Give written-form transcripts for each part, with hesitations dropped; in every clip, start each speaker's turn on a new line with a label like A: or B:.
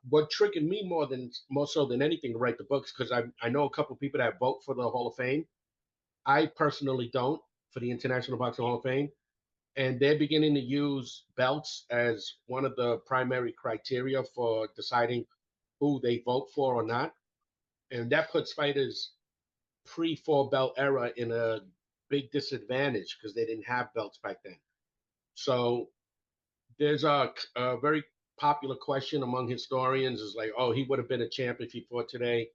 A: What triggered me more so than anything to write the books, because I know a couple of people that vote for the Hall of Fame. I personally don't, for the International Boxing Hall of Fame, and they're beginning to use belts as one of the primary criteria for deciding who they vote for or not, and that puts fighters pre four belt era in a big disadvantage because they didn't have belts back then. So there's a very popular question among historians is like, oh, he would have been a champ if he fought today.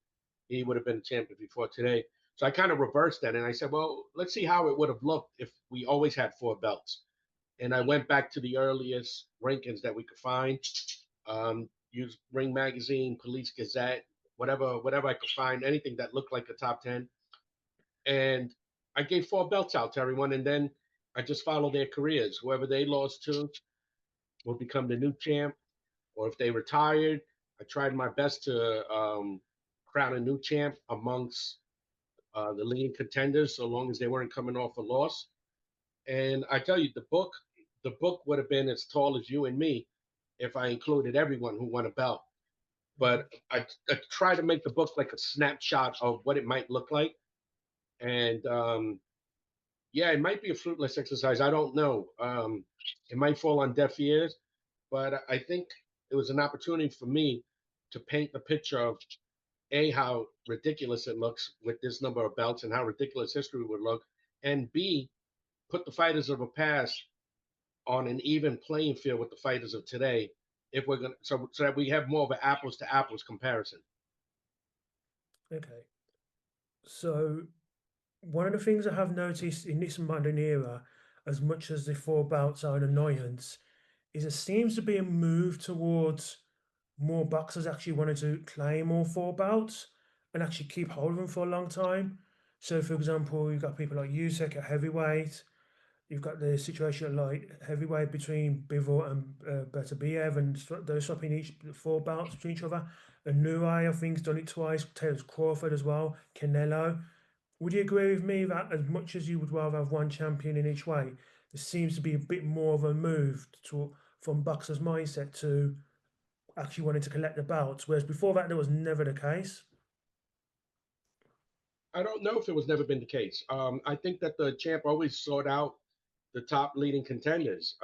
A: He would have been a champ if he fought today. So I kind of reversed that and I said, well, let's see how it would have looked if we always had four belts. And I went back to the earliest rankings that we could find. Use Ring Magazine, Police Gazette, whatever I could find, anything that looked like a top 10. And I gave four belts out to everyone, and then I just followed their careers. Whoever they lost to will become the new champ, or if they retired, I tried my best to crown a new champ amongst the leading contenders, so long as they weren't coming off a loss. And I tell you, the book would have been as tall as you and me if I included everyone who won a belt. But I try to make the book like a snapshot of what it might look like. And yeah, it might be a fruitless exercise. I don't know. It might fall on deaf ears, but I think it was an opportunity for me to paint the picture of A, how ridiculous it looks with this number of belts and how ridiculous history would look, and B, put the fighters of the past on an even playing field with the fighters of today if we're going to, so that we have more of an apples to apples comparison.
B: Okay. So one of the things I have noticed in this modern era, as much as the four belts are an annoyance, is there seems to be a move towards more boxers actually wanting to claim all four belts and actually keep hold of them for a long time. So, for example, you've got people like Usyk at heavyweight. You've got the situation at light heavyweight between Bivol and Beterbiev, and they're swapping each four belts between each other. And Nuai, I think, has done it twice. Taylor Crawford as well. Canelo. Would you agree with me that as much as you would rather have one champion in each way, there seems to be a bit more of a move to from boxers' mindset to actually wanting to collect the belts, whereas before that, that was never the case.
A: I don't know if it was never been the case. I think that the champ always sought out the top leading contenders.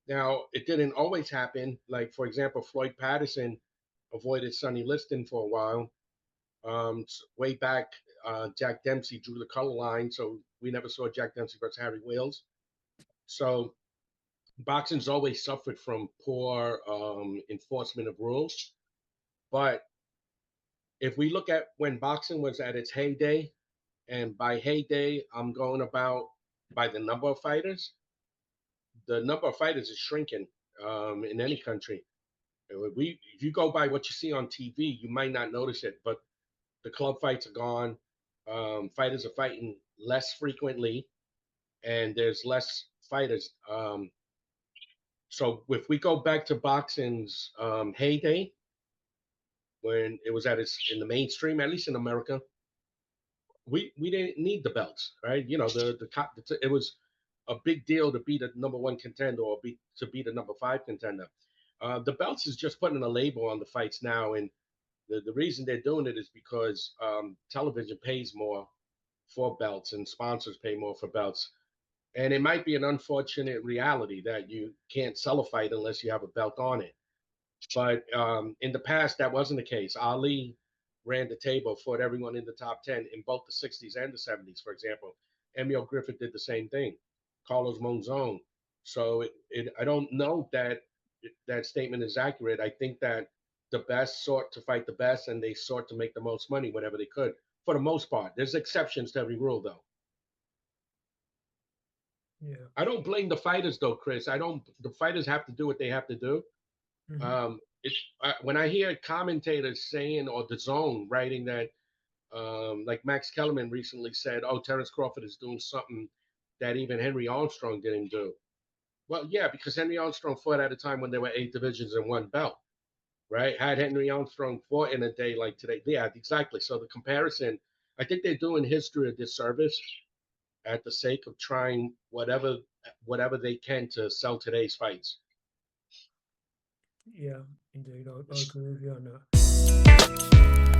A: Now, it didn't always happen. Like, for example, Floyd Patterson avoided Sonny Liston for a while. Way back, Jack Dempsey drew the color line, so we never saw Jack Dempsey versus Harry Wales. So boxing's always suffered from poor enforcement of rules. But if we look at when boxing was at its heyday, and by heyday, I'm going about by the number of fighters, the number of fighters is shrinking in any country. If you go by what you see on TV, you might not notice it, but the club fights are gone. Fighters are fighting less frequently, and there's less fighters. So if we go back to boxing's heyday, when it was at its in the mainstream, at least in America, we didn't need the belts, right? You know, it was a big deal to be the number one contender or to be the number five contender. The belts is just putting a label on the fights now, and the reason they're doing it is because television pays more for belts and sponsors pay more for belts. And it might be an unfortunate reality that you can't sell a fight unless you have a belt on it. But in the past, that wasn't the case. Ali ran the table, fought everyone in the top 10 in both the 60s and the 70s, for example. Emil Griffith did the same thing, Carlos Monzon. So I don't know that that statement is accurate. I think that the best sought to fight the best and they sought to make the most money whenever they could, for the most part. There's exceptions to every rule, though.
B: Yeah.
A: I don't blame the fighters, though, Chris. I don't. The fighters have to do what they have to do.
B: Hmm.
A: When I hear commentators saying or the zone writing that, like Max Kellerman recently said, "Oh, Terence Crawford is doing something that even Henry Armstrong didn't do." Well, yeah, because Henry Armstrong fought at a time when there were eight divisions and one belt, right? Had Henry Armstrong fought in a day like today, yeah, exactly. So the comparison, I think they're doing history a disservice at the sake of trying whatever they can to sell today's fights.
B: Yeah, indeed. I
A: It's-
B: agree with you on that.